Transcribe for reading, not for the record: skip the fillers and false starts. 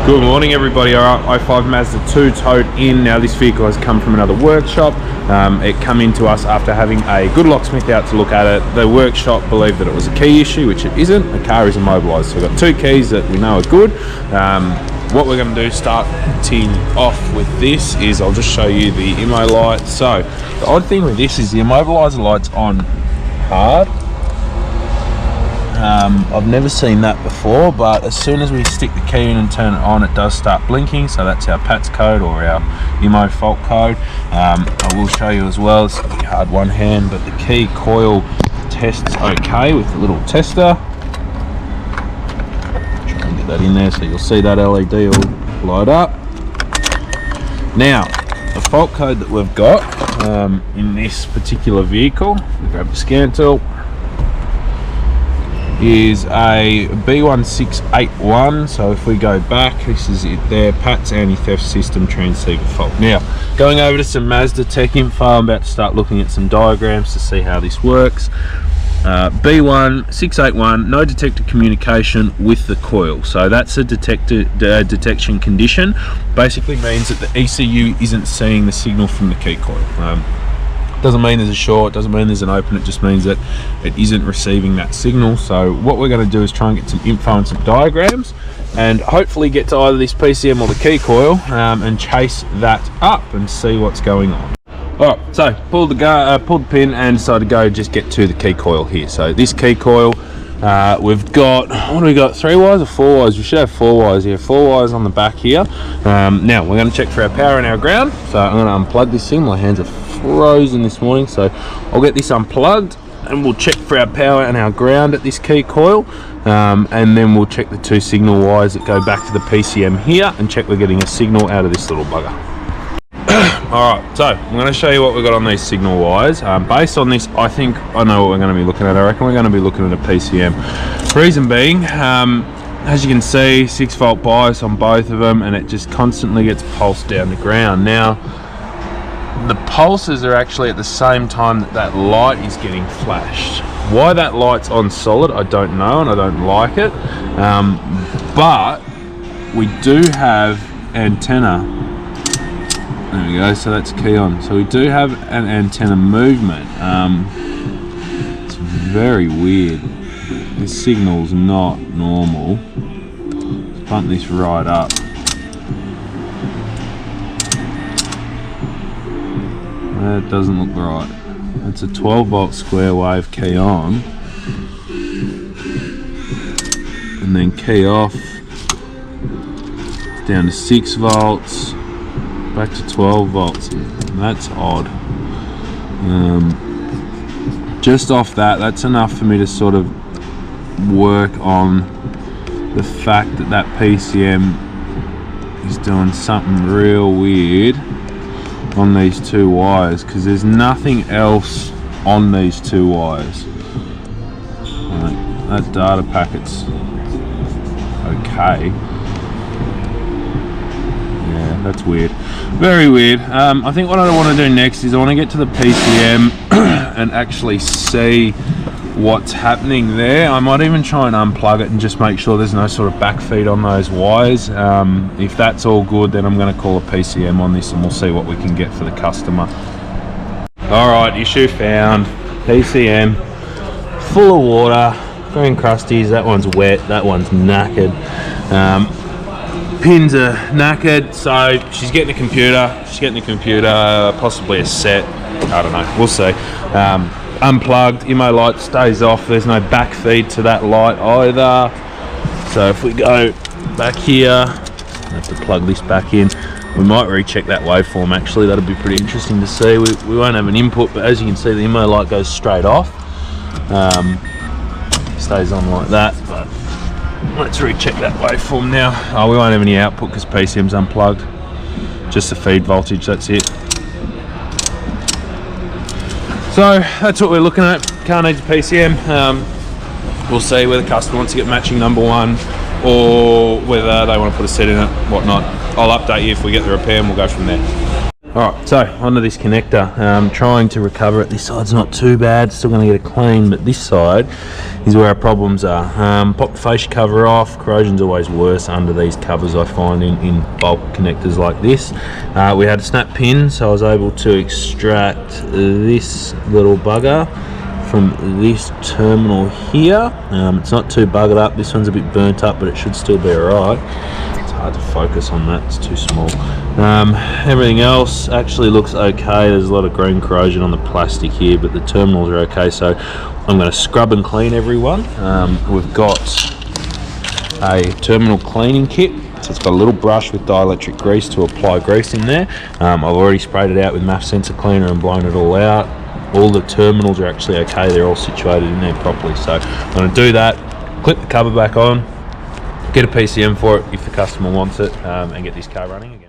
Good morning everybody. Alright, i5 Mazda2 towed in. Now this vehicle has come from another workshop. It came into us after having a good locksmith out to look at it. The workshop believed that it was a key issue, which it isn't. The car is immobilised, so we've got two keys that we know are good. What we're going to do starting off with this is I'll just show you the immo light. So the odd thing with this is the immobiliser light's on hard. I've never seen that before, but as soon as we stick the key in and turn it on, it does start blinking. So that's our PATS code or our immo fault code. I will show you as well. It's a hard one hand, but the key coil tests okay with the little tester. Try and get that in there so you'll see that LED will light up. Now, the fault code that we've got in this particular vehicle, grab the scan tool, is a B1681. So if we go back, this is it there, PATS anti-theft system transceiver fault. Now going over to some Mazda tech info, I'm about to start looking at some diagrams to see how this works. B1681, no detected communication with the coil. So that's a detection condition. Basically means that the ECU isn't seeing the signal from the key coil. Doesn't mean there's a short, doesn't mean there's an open, it just means that it isn't receiving that signal. So what we're going to do is try and get some info and some diagrams and hopefully get to either this PCM or the key coil and chase that up and see what's going on. Alright, so pulled the pin and decided to go just get to the key coil here. So this key coil, we've got, what do we got, 3 wires or 4 wires? We should have 4 wires here, 4 wires on the back here. Now we're going to check for our power and our ground. So I'm going to unplug this thing. My hands are frozen this morning, so I'll get this unplugged and we'll check for our power and our ground at this key coil, and then we'll check the 2 signal wires that go back to the PCM here and check we're getting a signal out of this little bugger. Alright, so I'm going to show you what we've got on these signal wires. Based on this, I think I know what we're going to be looking at. I reckon we're going to be looking at a PCM. Reason being, as you can see, 6 volt bias on both of them, and it just constantly gets pulsed down the ground. Now the pulses are actually at the same time that that light is getting flashed. Why that light's on solid, I don't know, and I don't like it. But we do have antenna. There we go, so that's key on. So we do have an antenna movement. It's very weird. This signal's not normal. Let's bump this right up. That doesn't look right. It's a 12 volt square wave key on, and then key off, down to 6 volts, back to 12 volts. That's odd. Just off that, that's enough for me to sort of work on the fact that that PCM is doing something real weird on these 2 wires, because there's nothing else on these 2 wires. That data packet's okay. Yeah, that's weird, very weird. I think what I want to do next is I want to get to the PCM and actually see what's happening there. I might even try and unplug it and just make sure there's no sort of backfeed on those wires. If that's all good, then I'm going to call a PCM on this and we'll see what we can get for the customer. Alright, issue found. PCM full of water, green crusties. That one's wet, that one's knackered. Pins are knackered, so she's getting the computer, possibly a set, I don't know, we'll see. Unplugged, immo light stays off, there's no back feed to that light either. So if we go back here, I have to plug this back in. We might recheck that waveform actually, that'll be pretty interesting to see. We won't have an input, but as you can see the immo light goes straight off. Stays on like that, but let's recheck that waveform now. Oh, we won't have any output because PCM's unplugged. Just the feed voltage, that's it. So that's what we're looking at. Car needs a PCM. We'll see whether the customer wants to get matching number 1 or whether they want to put a set in it, whatnot. I'll update you if we get the repair and we'll go from there. Alright, so onto this connector. Trying to recover it. This side's not too bad, still going to get it clean, but this side is where our problems are. Pop the fascia cover off. Corrosion's always worse under these covers, I find, in bulk connectors like this. We had a snap pin, so I was able to extract this little bugger from this terminal here. It's not too buggered up. This one's a bit burnt up, but it should still be alright. It's hard to focus on that, it's too small. Everything else actually looks okay. There's a lot of green corrosion on the plastic here, but the terminals are okay, so I'm going to scrub and clean everyone. We've got a terminal cleaning kit, so it's got a little brush with dielectric grease to apply grease in there. I've already sprayed it out with MAF sensor cleaner and blown it all out. All the terminals are actually okay, they're all situated in there properly, so I'm going to do that, clip the cover back on, get a PCM for it if the customer wants it, and get this car running again.